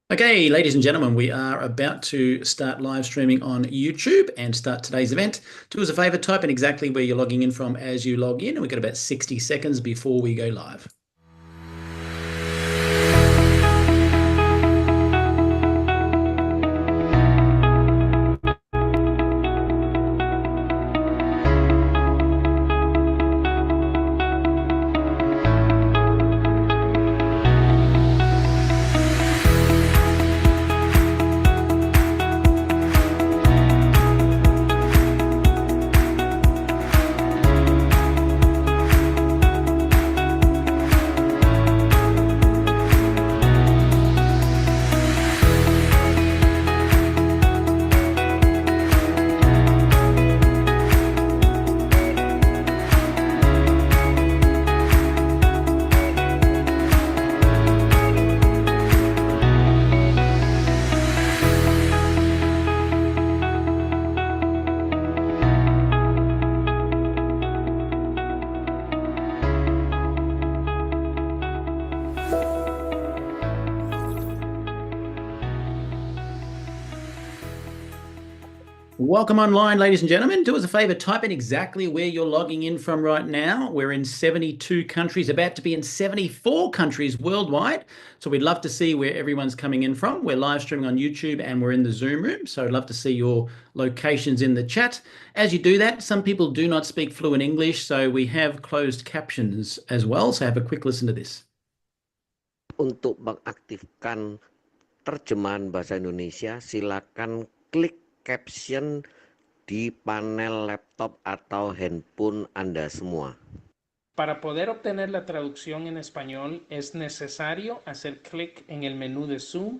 Okay, ladies and gentlemen, we are about to start live streaming on YouTube and start today's event. Do us a favor, type in exactly where you're logging in from as you log in, and we've got about 60 seconds before we go live. Welcome online, ladies and gentlemen. Do us a favor, type in exactly where you're logging in from right now. We're in 72 countries, about to be in 74 countries worldwide. So we'd love to see where everyone's coming in from. We're live streaming on YouTube and we're in the Zoom room. So I'd love to see your locations in the chat. As you do that, some people do not speak fluent English, so we have closed captions as well. So have a quick listen to this. Untuk mengaktifkan terjemahan bahasa Indonesia, silakan klik caption di panel laptop atau handphone Anda semua. Para poder obtener la traducción en español, es necesario hacer clic en el menú de Zoom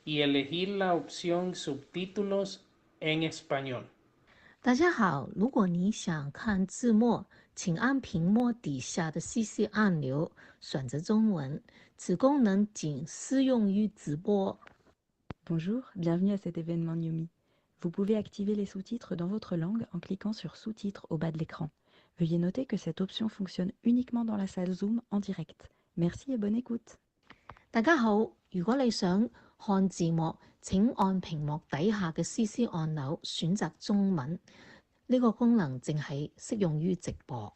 y elegir la opción Subtítulos en español. 大家好，如果你想看字幕，请按屏幕底下的 CC 按钮，选择中文。此功能仅适用于直播。Bonjour, bienvenue à cet événement Neumi. Vous pouvez activer les sous-titres dans votre langue en cliquant sur Sous-titres au bas de l'écran. Veuillez noter que cette option fonctionne uniquement dans la salle Zoom en direct. Merci et bonne écoute. 大家好，如果你想看字幕，請按屏幕底下嘅 CC 按鈕選擇中文。呢個功能淨係適用於直播。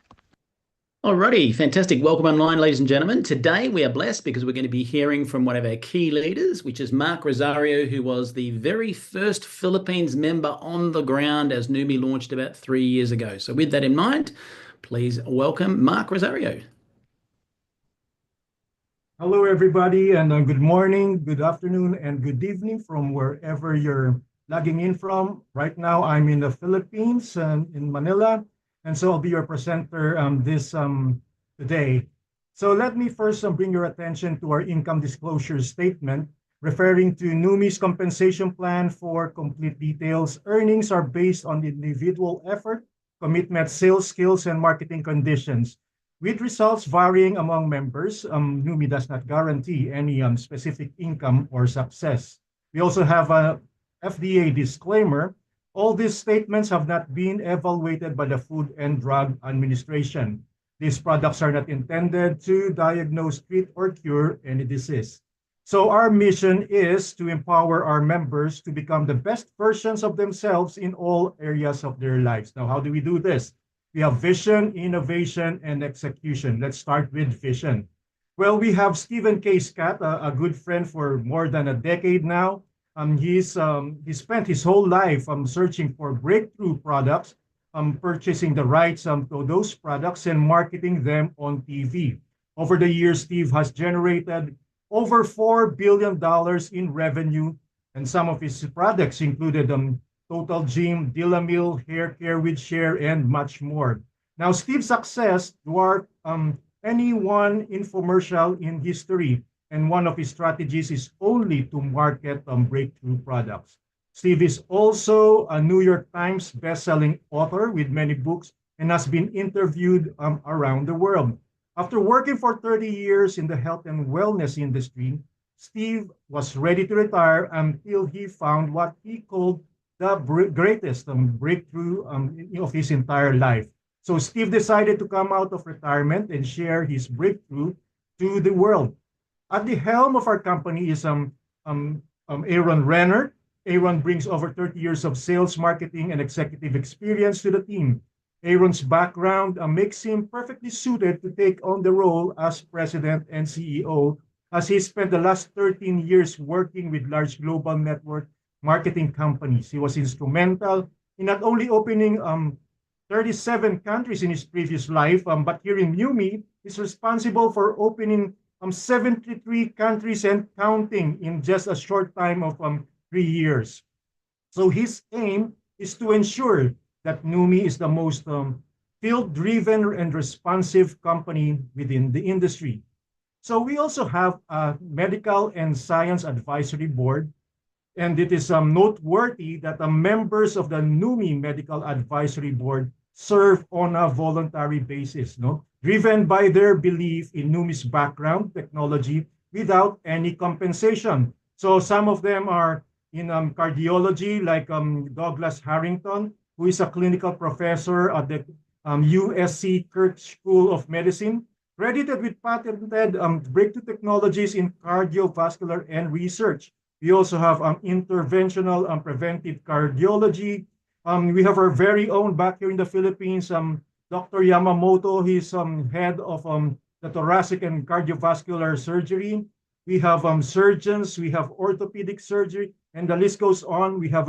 Alrighty, fantastic. Welcome online, ladies and gentlemen. Today we are blessed because we're going to be hearing from one of our key leaders, which is Mark Rosario, who was the very first Philippines member on the ground as Neumi launched about 3 years ago. So with that in mind, please welcome Mark Rosario. Hello, everybody, and good morning, good afternoon, and good evening from wherever you're logging in from. Right now, I'm in the Philippines, in Manila. And so I'll be your presenter today. So let me first bring your attention to our income disclosure statement, referring to Neumi's compensation plan. For complete details, earnings are based on the individual effort, commitment, sales skills, and marketing conditions, with results varying among members. Neumi does not guarantee any specific income or success. We also have a FDA disclaimer. All these statements have not been evaluated by the Food and Drug Administration. These products are not intended to diagnose, treat, or cure any disease. So our mission is to empower our members to become the best versions of themselves in all areas of their lives. Now, how do we do this? We have vision, innovation, and execution. Let's start with vision. Well, we have Stephen K. Scott, a good friend for more than a decade now. He spent his whole life searching for breakthrough products, purchasing the rights to those products and marketing them on TV. Over the years, Steve has generated over $4 billion in revenue, and some of his products included Total Gym, Dilamil, Hair Care with Share, and much more. Now, Steve's success dwarfed any one infomercial in history, and one of his strategies is only to market breakthrough products. Steve is also a New York Times best-selling author with many books and has been interviewed around the world. After working for 30 years in the health and wellness industry, Steve was ready to retire until he found what he called the greatest breakthrough of his entire life. So Steve decided to come out of retirement and share his breakthrough to the world. At the helm of our company is Aaron Renner. Aaron brings over 30 years of sales, marketing, and executive experience to the team. Aaron's background makes him perfectly suited to take on the role as president and CEO, as he spent the last 13 years working with large global network marketing companies. He was instrumental in not only opening 37 countries in his previous life, but here in Neumi, he's responsible for opening 73 countries and counting in just a short time of 3 years. So his aim is to ensure that Neumi is the most field-driven and responsive company within the industry. So we also have a medical and science advisory board, and it is noteworthy that the members of the Neumi Medical Advisory Board serve on a voluntary basis, no? Driven by their belief in Neumi's background, technology, without any compensation. So some of them are in cardiology, like Douglas Harrington, who is a clinical professor at the USC Kirk School of Medicine, credited with patented breakthrough technologies in cardiovascular and research. We also have interventional preventive cardiology. We have our very own back here in the Philippines, Dr. Yamamoto. He's head of the thoracic and cardiovascular surgery. We have surgeons, we have orthopedic surgery, and the list goes on. We have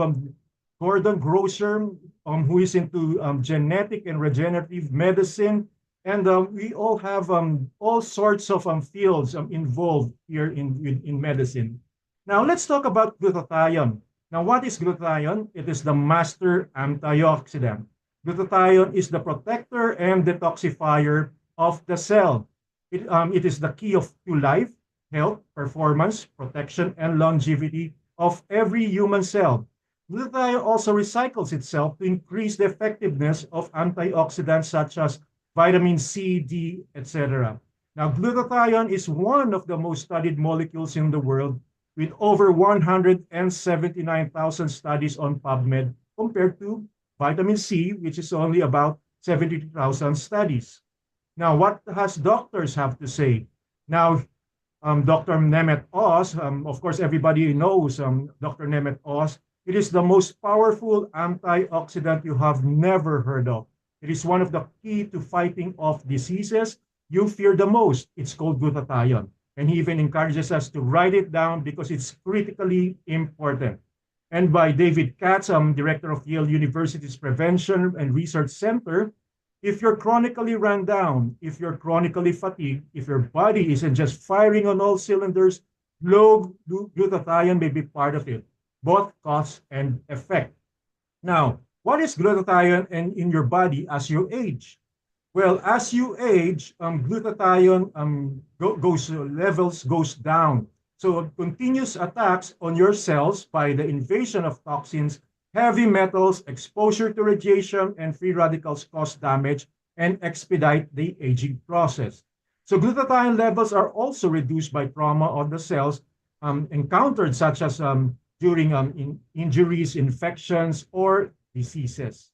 Gordon Grosser, who is into genetic and regenerative medicine. And we all have all sorts of fields involved here in medicine. Now, let's talk about glutathione. Now, what is glutathione? It is the master antioxidant. Glutathione is the protector and detoxifier of the cell. It is the key to life, health, performance, protection, and longevity of every human cell. Glutathione also recycles itself to increase the effectiveness of antioxidants such as vitamin C, D, etc. Now, glutathione is one of the most studied molecules in the world, with over 179,000 studies on PubMed, compared to vitamin C, which is only about 72,000 studies. Now, what does doctors have to say? Now, Dr. Nemet Oz, of course, everybody knows Dr. Nemet Oz. It is the most powerful antioxidant you have never heard of. It is one of the key to fighting off diseases you fear the most. It's called glutathione. And he even encourages us to write it down because it's critically important. And by David Katz, director of Yale University's Prevention and Research Center, if you're chronically run down, if you're chronically fatigued, if your body isn't just firing on all cylinders, low glutathione may be part of it, both cause and effect. Now, what is glutathione in your body as you age? Well, as you age, glutathione levels goes down. So continuous attacks on your cells by the invasion of toxins, heavy metals, exposure to radiation, and free radicals cause damage and expedite the aging process. So glutathione levels are also reduced by trauma on the cells encountered, such as during injuries, infections, or diseases.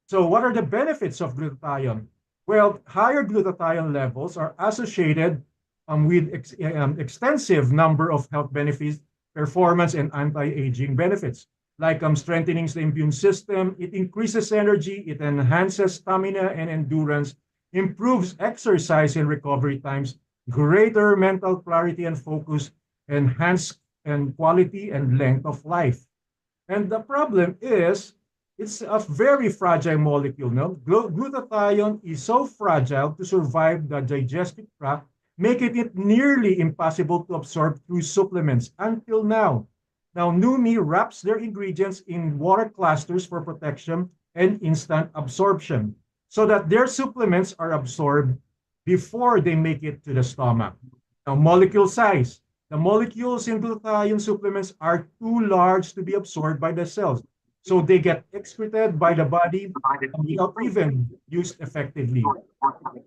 So what are the benefits of glutathione? Well, higher glutathione levels are associated with extensive number of health benefits, performance, and anti-aging benefits, like strengthening the immune system. It increases energy, it enhances stamina and endurance, improves exercise and recovery times, greater mental clarity and focus, enhanced quality and length of life. And the problem is, it's a very fragile molecule. No? Glutathione is so fragile to survive the digestive tract, making it nearly impossible to absorb through supplements until now. Now, Neumi wraps their ingredients in water clusters for protection and instant absorption, so that their supplements are absorbed before they make it to the stomach. Now, molecule size. The molecules in glutathione supplements are too large to be absorbed by the cells, so they get excreted by the body without even used effectively.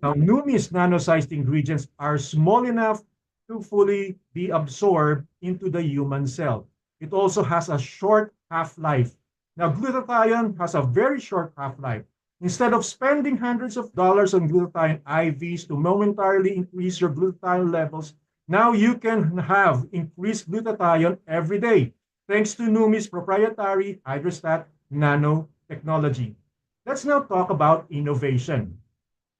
Now, Neumi's nano-sized ingredients are small enough to fully be absorbed into the human cell. It also has a short half-life. Now, glutathione has a very short half-life. Instead of spending hundreds of dollars on glutathione IVs to momentarily increase your glutathione levels, Now you can have increased glutathione every day thanks to Neumi's proprietary hydrostat nanotechnology. Let's now talk about innovation.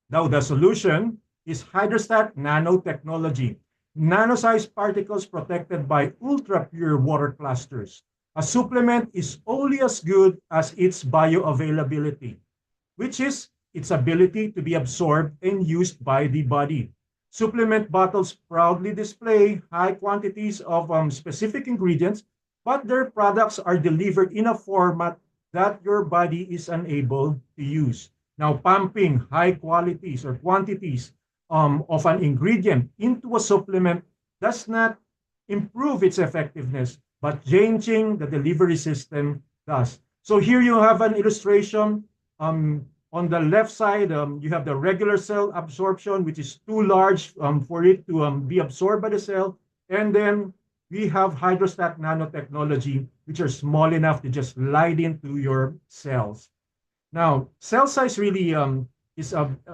Now, the solution is hydrostat nanotechnology, nano-sized particles protected by ultra-pure water clusters. A supplement is only as good as its bioavailability, which is its ability to be absorbed and used by the body. Supplement bottles proudly display high quantities of specific ingredients, but their products are delivered in a format that your body is unable to use. Now, pumping high qualities or quantities of an ingredient into a supplement does not improve its effectiveness, but changing the delivery system does. So here you have an illustration. On the left side, you have the regular cell absorption, which is too large for it to be absorbed by the cell. And then we have hydrostat nanotechnology, which are small enough to just slide into your cells. Now, cell size really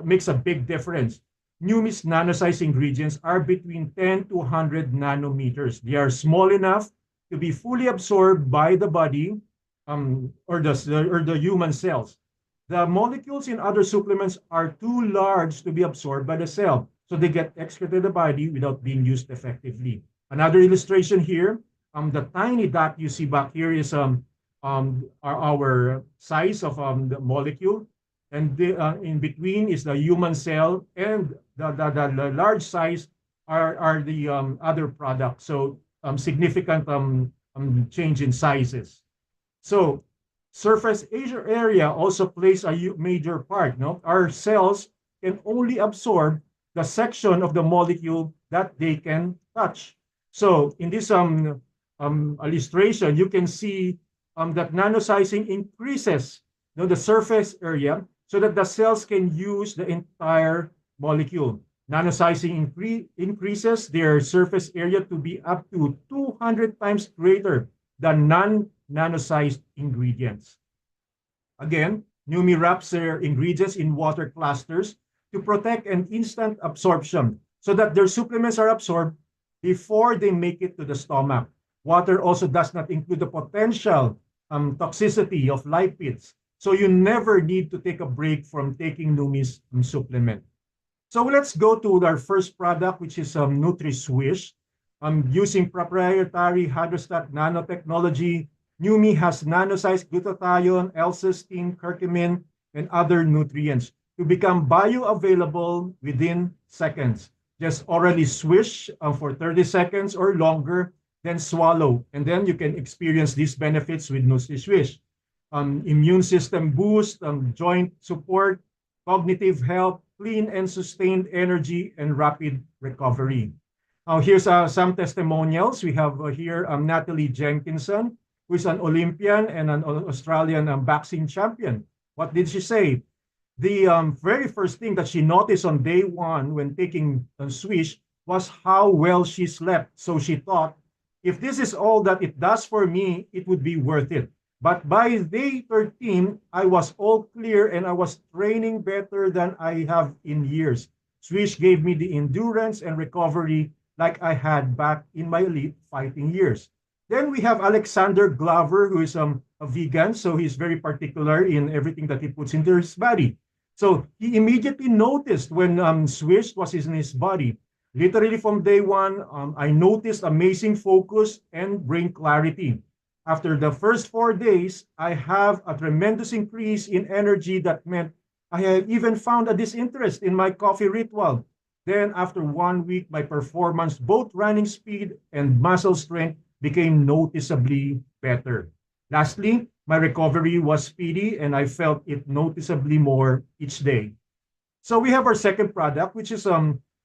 makes a big difference. Neumi's nano-sized ingredients are between 10 to 100 nanometers. They are small enough to be fully absorbed by the body or the human cells. The molecules in other supplements are too large to be absorbed by the cell, so they get excreted the body without being used effectively. Another illustration here, the tiny dot you see back here is our size of the molecule, and in between is the human cell, and the large size are the other products. So significant change in sizes. So surface area also plays a major part. No, our cells can only absorb the section of the molecule that they can touch. So in this illustration, you can see that nanosizing increases the surface area so that the cells can use the entire molecule. Nanosizing increases their surface area to be up to 200 times greater than non-nanosized ingredients. Again, Neumi wraps their ingredients in water clusters to protect an instant absorption so that their supplements are absorbed before they make it to the stomach. Water also does not include the potential toxicity of lipids. So you never need to take a break from taking Neumi's supplement. So let's go to our first product, which is NutriSwish. Using proprietary hydrostat nanotechnology, Neumi has nano-sized glutathione, L-cysteine, curcumin, and other nutrients to become bioavailable within seconds. Just orally swish for 30 seconds or longer, then swallow, and then you can experience these benefits with NutriSwish. Immune system boost, joint support, cognitive health, clean and sustained energy, and rapid recovery. Here's some testimonials. We have here Natalie Jenkinson, who is an Olympian and an Australian boxing champion. What did she say? The very first thing that she noticed on day one when taking Swish was how well she slept. So she thought, if this is all that it does for me, it would be worth it. But by day 13, I was all clear and I was training better than I have in years. Swish gave me the endurance and recovery like I had back in my elite fighting years. Then we have Alexander Glover, who is a vegan, so he's very particular in everything that he puts into his body. So he immediately noticed when Swish was in his body. Literally from day one, I noticed amazing focus and brain clarity. After the first 4 days, I have a tremendous increase in energy that meant I have even found a disinterest in my coffee ritual. Then after 1 week, my performance, both running speed and muscle strength, became noticeably better. Lastly, my recovery was speedy and I felt it noticeably more each day. So we have our second product, which is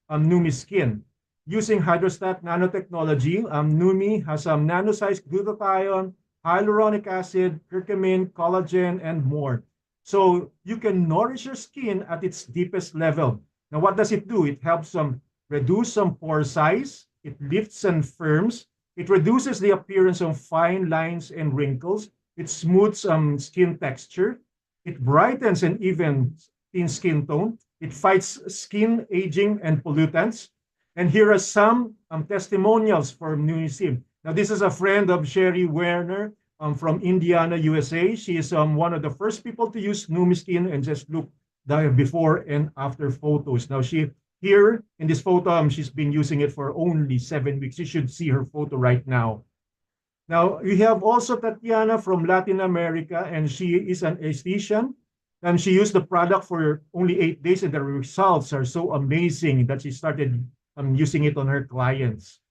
Neumi Skin. Using hydrostat nanotechnology, Neumi has nano-sized glutathione, hyaluronic acid, curcumin, collagen, and more. So you can nourish your skin at its deepest level. Now, what does it do? It helps reduce some pore size. It lifts and firms. It reduces the appearance of fine lines and wrinkles. It smooths skin texture. It brightens and evens thin skin tone. It fights skin aging and pollutants. And here are some testimonials from Neumi. Now, this is a friend of Sherry Werner from Indiana, USA. She is one of the first people to use Neumi, and just look the before and after photos. Now, here in this photo, she's been using it for only 7 weeks. You should see her photo right now. Now, we have also Tatiana from Latin America, and she is an esthetician. And she used the product for only 8 days, and the results are so amazing that she started using it on her clients.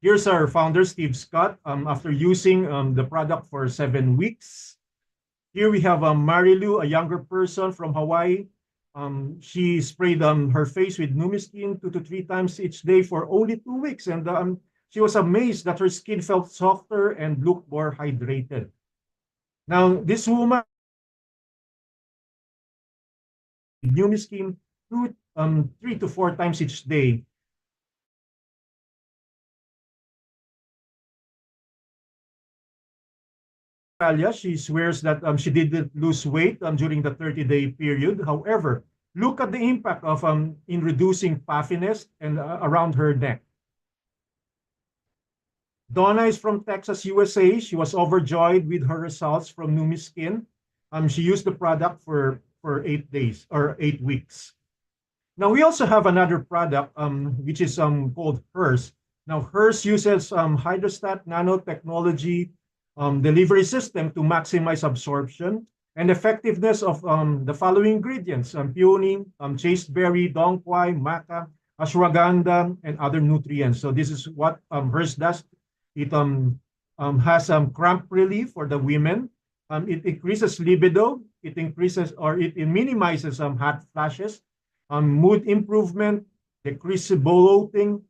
Here's our founder, Steve Scott, after using the product for 7 weeks. Here we have Marilu, a younger person from Hawaii. She sprayed her face with Neumi 2 to 3 times each day for only 2 weeks, and she was amazed that her skin felt softer and looked more hydrated. Now, this woman, Neumi 3 to 4 times each day. She swears that she didn't lose weight during the 30-day period. However, look at the impact of in reducing puffiness and around her neck. Donna is from Texas, USA. She was overjoyed with her results from Neumi Skin. She used the product for 8 days or 8 weeks. Now, we also have another product, which is called HERS. Now, HERS uses hydrostat nanotechnology delivery system to maximize absorption and effectiveness of the following ingredients: peony, chasteberry, dongquai, maca, ashwagandha, and other nutrients. So this is what HERS does. It has cramp relief for the women. It increases libido. It increases or it minimizes hot flashes, mood improvement, decreases bloating,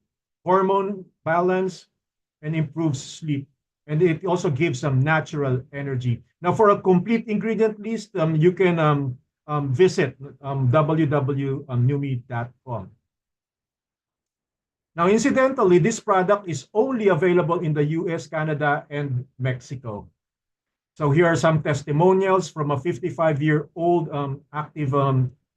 hormone balance, and improves sleep. And it also gives some natural energy. Now, for a complete ingredient list, you can visit www.neumi.com. Now, incidentally, this product is only available in the US, Canada, and Mexico. So here are some testimonials from a 55-year-old active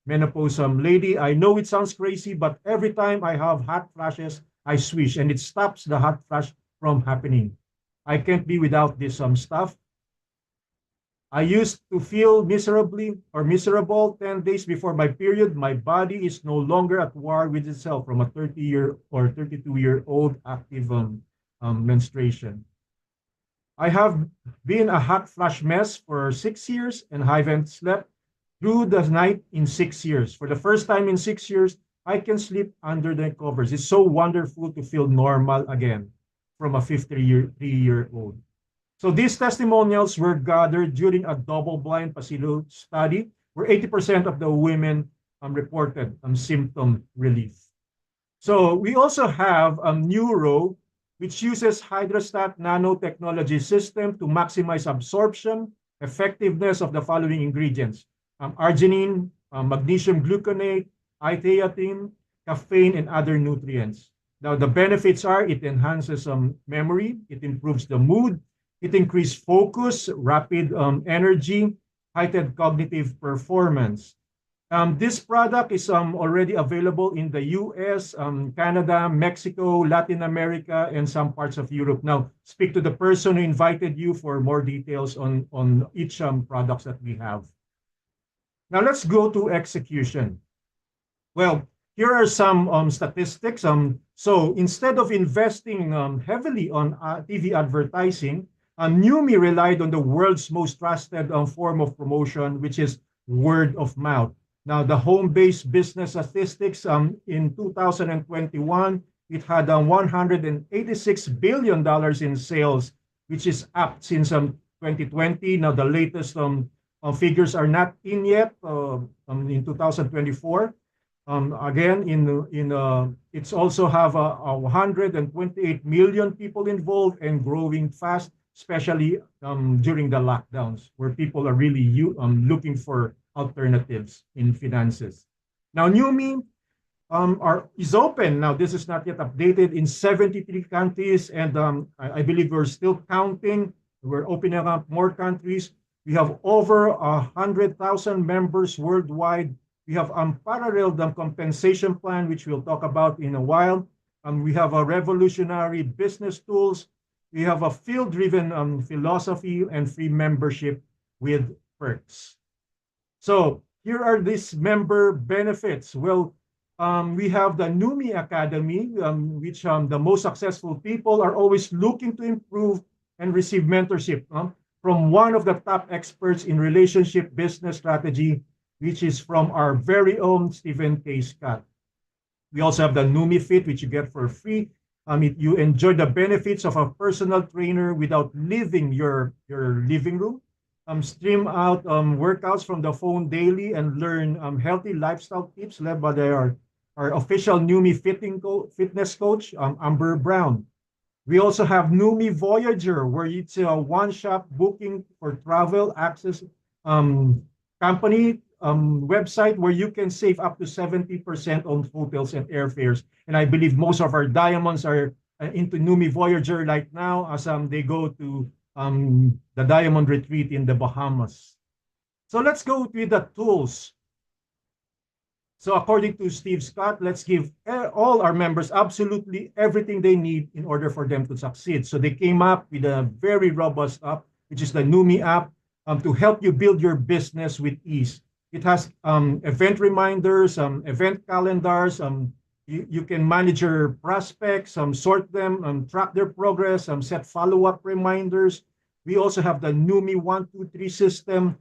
menopause lady. I know it sounds crazy, but every time I have hot flashes, I swish, and it stops the hot flash from happening. I can't be without this stuff. I used to feel miserable 10 days before my period. My body is no longer at war with itself from a 30-year or 32-year-old active menstruation. I have been a hot flash mess for 6 years and haven't slept through the night in 6 years. For the first time in 6 years, I can sleep under the covers. It's so wonderful to feel normal again from a 53-year-old. So these testimonials were gathered during a double-blind placebo study where 80% of the women reported symptom relief. So we also have Neuro, which uses hydrostat nanotechnology system to maximize absorption, effectiveness of the following ingredients: arginine, magnesium gluconate, I-theanine, caffeine, and other nutrients. Now, the benefits are it enhances memory, it improves the mood, it increases focus, rapid energy, heightened cognitive performance. This product is already available in the US, Canada, Mexico, Latin America, and some parts of Europe. Now, speak to the person who invited you for more details on each products that we have. Now, let's go to execution. Well, here are some statistics. So instead of investing heavily on TV advertising, Neumi relied on the world's most trusted form of promotion, which is word of mouth. Now, the home-based business statistics in 2021, it had $186 billion in sales, which is up since 2020. Now, the latest figures are not in yet in 2024. Again, it's also have 128 million people involved and growing fast, especially during the lockdowns, where people are really looking for alternatives in finances. Now, Neumi is open. Now, this is not yet updated in 73 countries, and I believe we're still counting. We're opening up more countries. We have over 100,000 members worldwide, We have unparalleled compensation plan, which we'll talk about in a while. We have a revolutionary business tools. We have a field-driven philosophy and free membership with perks. So here are these member benefits. Well, we have the Neumi Academy, which the most successful people are always looking to improve and receive mentorship from one of the top experts in relationship business strategy, which is from our very own Stephen K. Scott. We also have the Neumi Fit, which you get for free. You enjoy the benefits of a personal trainer without leaving your living room. Stream out workouts from the phone daily and learn healthy lifestyle tips led by our official Neumi fitness coach, Amber Brown. We also have Neumi Voyager, where it's a one-shop booking for travel access company website where you can save up to 70% on hotels and airfares. And I believe most of our diamonds are into Neumi Voyager right now as they go to the Diamond Retreat in the Bahamas. So let's go with the tools. So according to Steve Scott, let's give all our members absolutely everything they need in order for them to succeed. So they came up with a very robust app, which is the Neumi app, to help you build your business with ease. It has event reminders, event calendars. You can manage your prospects, sort them, track their progress, set follow-up reminders. We also have the Neumi 123 system.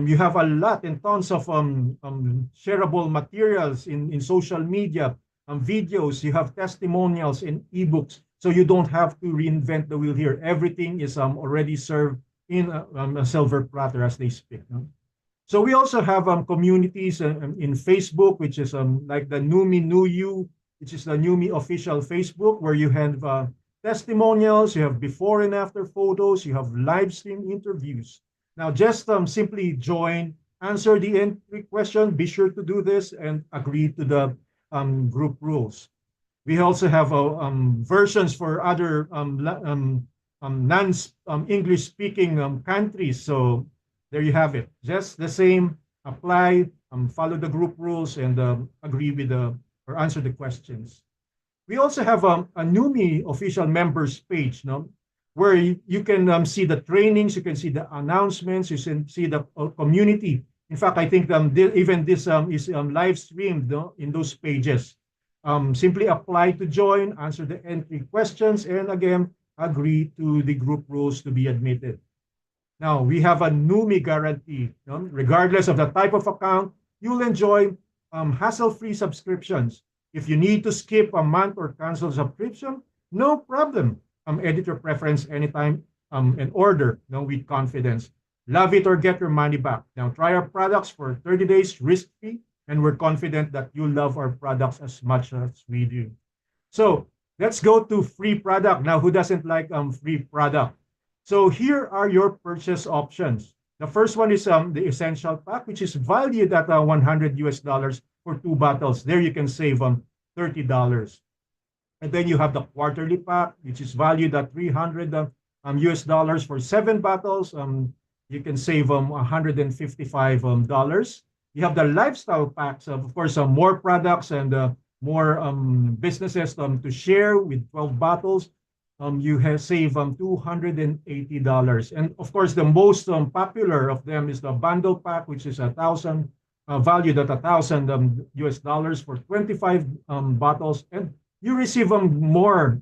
You have a lot and tons of shareable materials in social media, videos. You have testimonials and ebooks, so you don't have to reinvent the wheel here. Everything is already served in a silver platter, as they speak. So we also have communities in Facebook, which is like the Neumi New You, which is the Neumi official Facebook, where you have testimonials, you have before and after photos, you have live stream interviews. Now, just simply join, answer the entry question, be sure to do this, and agree to the group rules. We also have versions for other non-English speaking countries. So there you have it. Just the same, apply, follow the group rules, and agree with or answer the questions. We also have a Neumi official members page, where you can see the trainings, you can see the announcements, you can see the community. In fact, I think even this is live streamed in those pages. Simply apply to join, answer the entry questions, and again, agree to the group rules to be admitted. Now, we have a Neumi guarantee. Regardless of the type of account, you'll enjoy hassle-free subscriptions. If you need to skip a month or cancel subscription, no problem. Edit your preference anytime and order with confidence. Love it or get your money back. Now, try our products for 30 days risk-free, and we're confident that you love our products as much as we do. So let's go to free product. Now, who doesn't like free product? So here are your purchase options. The first one is the essential pack, which is valued at $100 for 2 bottles. There you can save $30. And then you have the quarterly pack, which is valued at $300 for 7 bottles. You can save $155. You have the lifestyle packs, of course, more products and more businesses to share with 12 bottles. You have save $280. And of course, the most popular of them is the bundle pack, which is valued at $1,000 for 25 bottles, and you receive more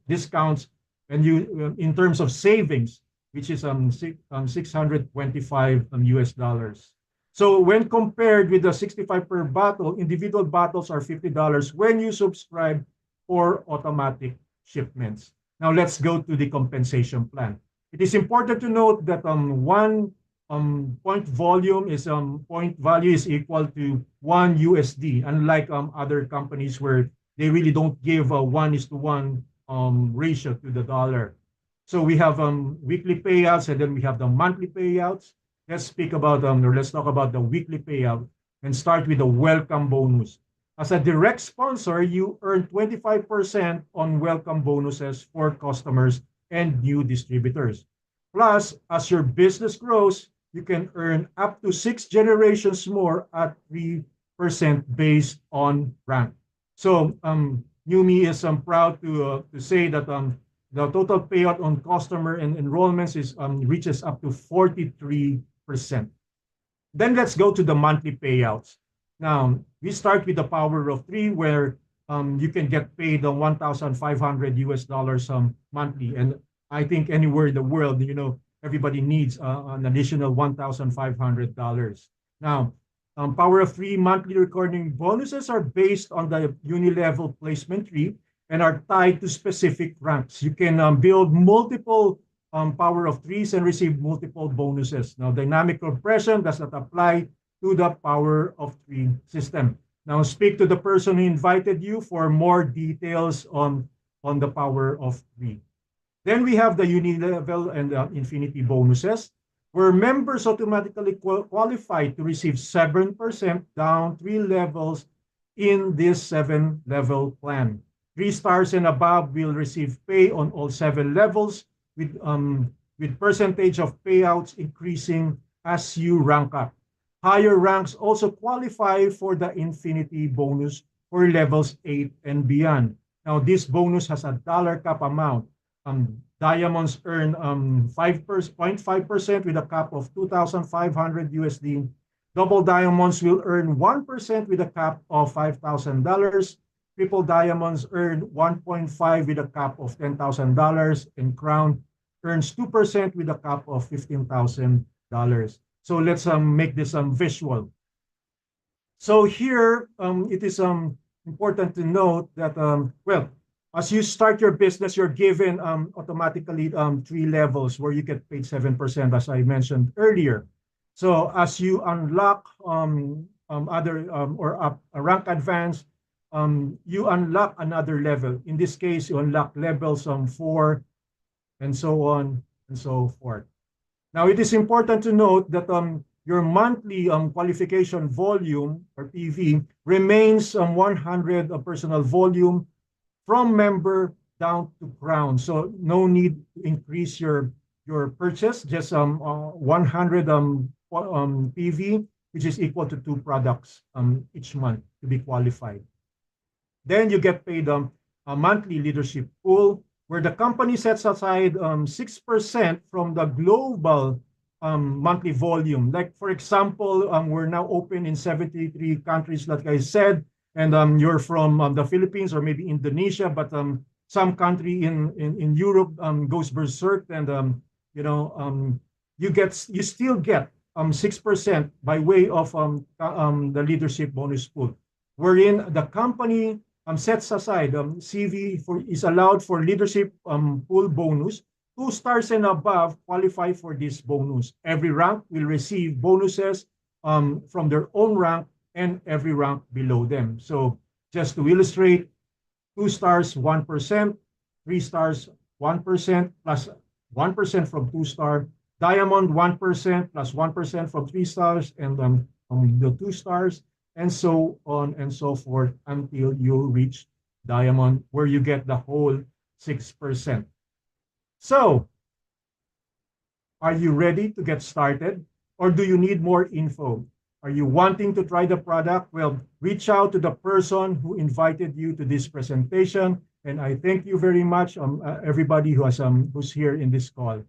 discounts, and you in terms of savings, which is $625. So when compared with the 65 per bottle, individual bottles are $50 when you subscribe for automatic shipments. Now let's go to the compensation plan. It is important to note that one point volume is point value is equal to $1, unlike other companies where they really don't give a 1:1 ratio to the dollar. So we have weekly payouts, and then we have the monthly payouts. Let's talk about the weekly payout and start with the welcome bonus. As a direct sponsor, you earn 25% on welcome bonuses for customers and new distributors. Plus, as your business grows, you can earn up to 6 generations more at based on rank. So Neumi is proud to say that the total payout on customer and enrollments is reaches up to 43%. Then let's go to the monthly payouts. Now, we start with the power of three, where you can get paid on 1,500 US dollars monthly. And I think anywhere in the world, everybody needs an additional $1,500. Now, power of three monthly recording bonuses are based on the uni-level placement tree and are tied to specific ranks. You can build multiple power of threes and receive multiple bonuses. Now, dynamic compression does not apply to the power of three system. Now, speak to the person who invited you for more details on the power of three. Then we have the uni-level and infinity bonuses, where members automatically qualify to receive 7% down 3 levels in this 7-level plan. 3 stars and above will receive pay on all 7 levels, with percentage of payouts increasing as you rank up. Higher ranks also qualify for the infinity bonus for levels 8 and beyond. Now, this bonus has a dollar cap amount. Diamonds earn 5.5% with a cap of 2,500 USD. Double diamonds will earn 1% with a cap of $5,000. Triple diamonds earn 1.5 with a cap of $10,000, and crown earns 2% with a cap of $15,000. So let's make this visual. So here it is important to note that as you start your business, you're given automatically 3 levels where you get paid 7%, as I mentioned earlier. So as you unlock other or a rank advance, you unlock another level. In this case, you unlock levels 4 and so on and so forth. Now, it is important to note that your monthly qualification volume, or PV, remains 100 personal volume from member down to crown. So no need to increase your purchase, just 100 PV, which is equal to 2 products each month to be qualified. Then you get paid a monthly leadership pool, where the company sets aside 6% from the global monthly volume. Like, for example, we're now open in 73 countries, like I said, and you're from the Philippines or maybe Indonesia, but some country in Europe goes berserk, and you still get 6% by way of the leadership bonus pool, wherein the company sets aside CV is allowed for leadership pool bonus. 2 stars and above qualify for this bonus. Every rank will receive bonuses from their own rank, and every rank below them. So just to illustrate, 2 stars, 1%, 3 stars, 1%, plus 1% from 2 star, diamond 1% plus 1% from 3 stars, and the 2 stars, and so on and so forth until you reach diamond, where you get the whole 6%. So, are you ready to get started, or do you need more info? Are you wanting to try the product? Well, reach out to the person who invited you to this presentation, and I thank you very much, everybody who's here in this call.